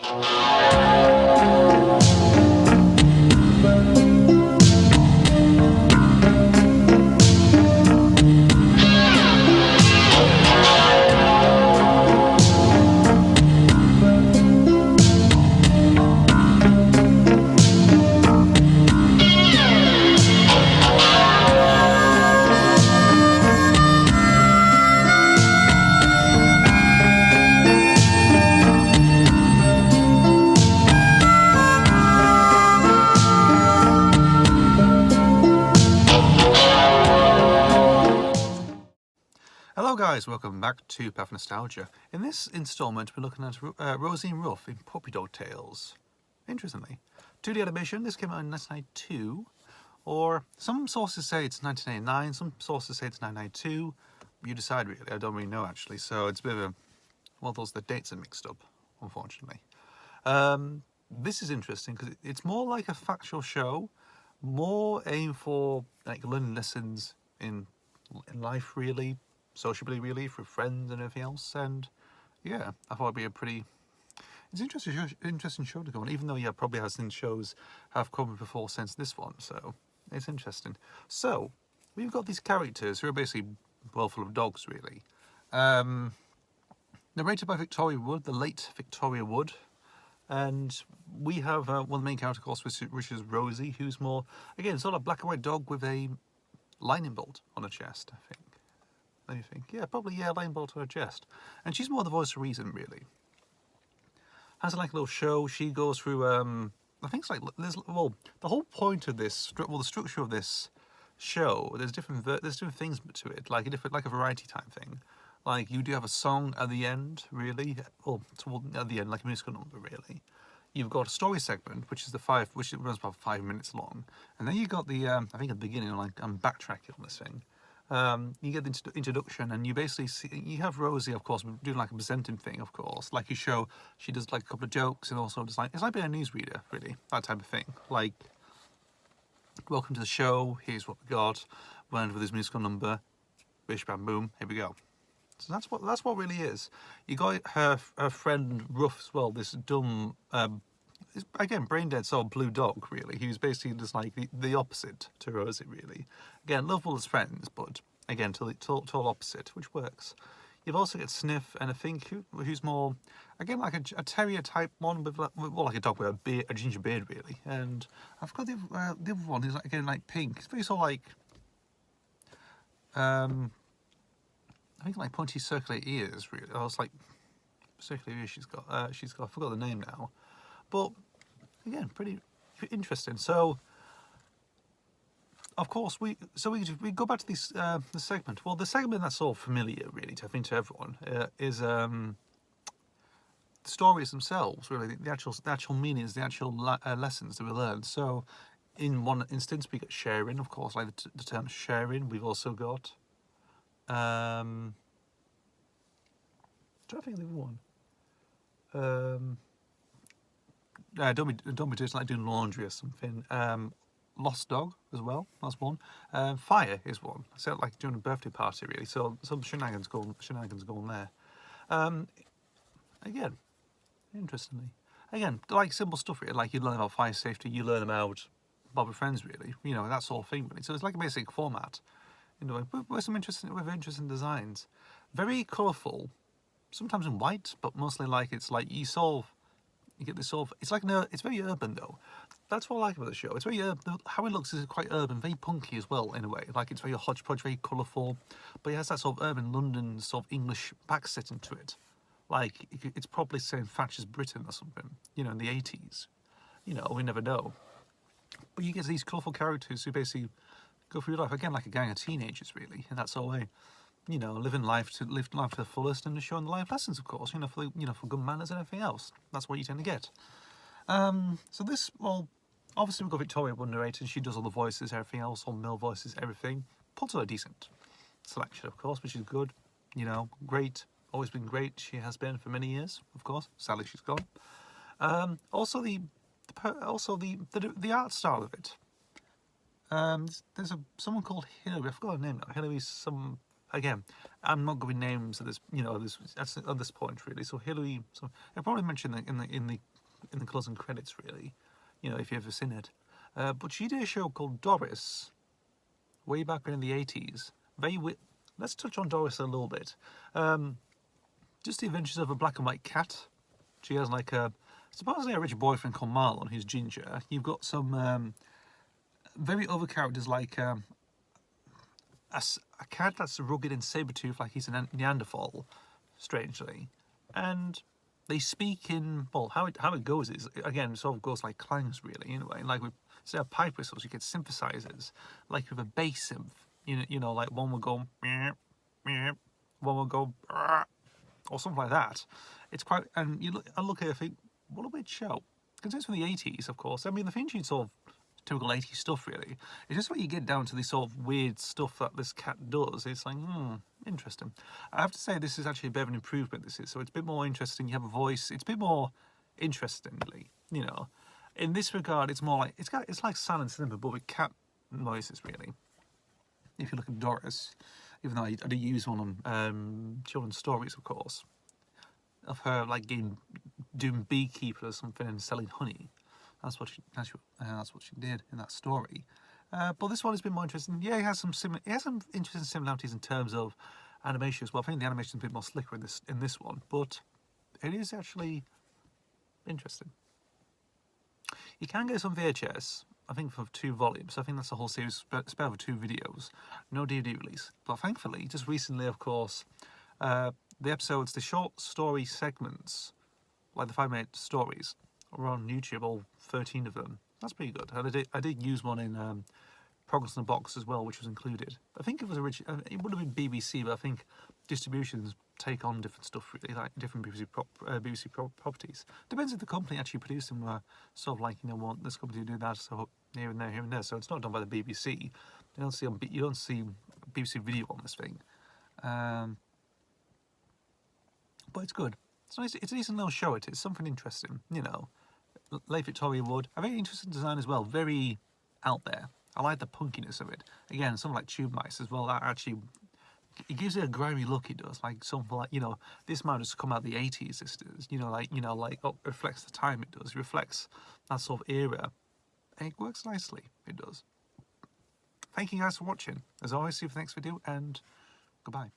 Hello guys, welcome back to Path Nostalgia. In this installment we're looking at Rosie and Ruff in Puppydog Tales. Interestingly, 2D animation, this came out in 1992, or some sources say it's 1989, some sources say it's 1992. You decide really, I don't really know actually, so it's a bit of a, well, the dates are mixed up, unfortunately. This is interesting because it's more like a factual show, more aimed for like learning lessons in life really, socially really, for friends and everything else. And yeah, I thought it'd be a pretty, it's an interesting show to go on, even though yeah, probably has seen shows have come before since this one, so it's interesting. So we've got these characters who are basically well full of dogs really. Narrated by Victoria Wood, the late Victoria Wood. And we have one of the main characters, of course, which is Rosie, who's more, again, sort of a black and white dog with a lightning bolt on her chest, I think. Let me think. Yeah, probably, yeah, lightning bolt on her chest. And she's more the voice of reason, really. Has like a little show. She goes through, I think it's like, well, the whole point of this, well, the structure of this show, there's different things to it, like a variety type thing. Like you do have a song at the end, really, or at the end, like a musical number, really. You've got a story segment, which runs about 5 minutes long, and then you got the, I think at the beginning, like I'm backtracking on this thing. You get the introduction, and you basically see you have Rosie, of course, doing like a presenting thing, of course. Like you show, she does like a couple of jokes, and also just like it's like being a newsreader, really, that type of thing. Like, welcome to the show. Here's what we got. We'll end with this musical number. Bish bam boom. Here we go. So that's what really is. You got her friend Ruff as well. This dumb, again, brain dead sort of blue dog. Really, he was basically just like the opposite to Rosie. Really, again, lovable as friends, but again, total opposite, which works. You've also got Sniff, and I think who's more, again, like a terrier type one with more like a dog with a ginger beard, really. And I've got the other one. He's like, again like pink. It's very sort of like. I think like pointy circular ears, really. I was like, circular ears she's got, I forgot the name now. But, again, pretty interesting. So, of course, we go back to this, the segment. Well, the segment that's all familiar, really, I think, to everyone, is the stories themselves, really. The actual meanings, the actual lessons that we learn. So, in one instance, we get sharing, of course, like the term sharing. We've also got... I'm trying to think of the other one. Don't be just like doing laundry or something. Lost dog as well. That's one. Fire is one. I said like doing a birthday party really. So some shenanigans going there. Again, interestingly. Again, like simple stuff really. Like you learn about fire safety. You learn about Bob and Friends really. You know, that sort of thing really. So it's like a basic format. You know, with some interesting designs, very colourful, sometimes in white, but mostly like it's like you get this sort of, it's like it's very urban though. That's what I like about the show. It's very how it looks is quite urban, very punky as well in a way. Like it's very hodgepodge, very colourful, but it has that sort of urban London sort of English backsetting to it. Like it's probably saying Thatcher's Britain or something. You know, in the 80s. You know, we never know. But you get these colourful characters who basically go through life again like a gang of teenagers, really, in that sort of way. You know, live life to the fullest and showing the life lessons, of course. You know, for good manners and everything else. That's what you tend to get. So this, well, obviously we've got Victoria Wood narrating. She does all the voices, everything else, all male voices, everything. Puts out a decent selection, of course, which is good. You know, great. Always been great. She has been for many years, of course. Sadly, she's gone. Also the art style of it. There's someone called Hillary. I forgot her name now. Hillary's again. I'm not giving names at this, at this point really. So Hillary. So I probably mentioned in the in the closing credits, really. You know, if you've ever seen it. But she did a show called Doris, way back in the 80s. Let's touch on Doris a little bit. Just the adventures of a black and white cat. She has like supposedly a rich boyfriend called Marlon, who's ginger. You've got some very other characters like a cat that's rugged and saber-toothed, like he's a Neanderthal, strangely. And they speak in, well, how it goes is, again, it sort of goes like clangs, really, in a way. Like with, instead of pipe whistles, you get synthesizers, like with a bass synth. You know, like one will go, meow, meow, one will go, or something like that. It's quite, and I look at it and think, what a weird show. Because it's from the 80s, of course. I mean, the theme tune's sort of typical 80s stuff, really. It's just when you get down to this sort of weird stuff that this cat does, it's like, interesting. I have to say, this is actually a bit of an improvement, this is. So it's a bit more interesting. You have a voice. It's a bit more interestingly, you know. In this regard, it's more like, it's like silent cinema, but with cat noises, really. If you look at Doris, even though I did use one on children's stories, of course, of her like doing beekeeper or something and selling honey. That's what she did in that story. But this one has been more interesting. Yeah, it has some interesting similarities in terms of animation as well. I think the animation is a bit more slicker in this one, but it is actually interesting. You can get some VHS. I think for 2 volumes. I think that's the whole series, spread over 2 videos. No DVD release. But thankfully, just recently, of course, the episodes, the short story segments, like the 5-minute stories, are on YouTube, all 13 of them. That's pretty good. And I did use one in Progress in the Box as well, which was included. I think it was originally, it would have been BBC, but I think distributions take on different stuff, really, like different BBC properties. Depends if the company actually produced them, sort of like, you know, want this company to do that, so here and there. So it's not done by the BBC. You don't see BBC video on this thing. But it's good. It's nice. It's a decent little show. It's something interesting, you know. Late Victoria wood. A very interesting design as well. Very out there. I like the punkiness of it. Again, something like Tube Mice as well. That actually, it gives it a grimy look. It does, like something like, you know, this might just come out of the 80s. This does, you know, like it reflects the time. It does. It reflects that sort of era. And it works nicely. It does. Thank you guys for watching. As always, see you for the next video, and goodbye.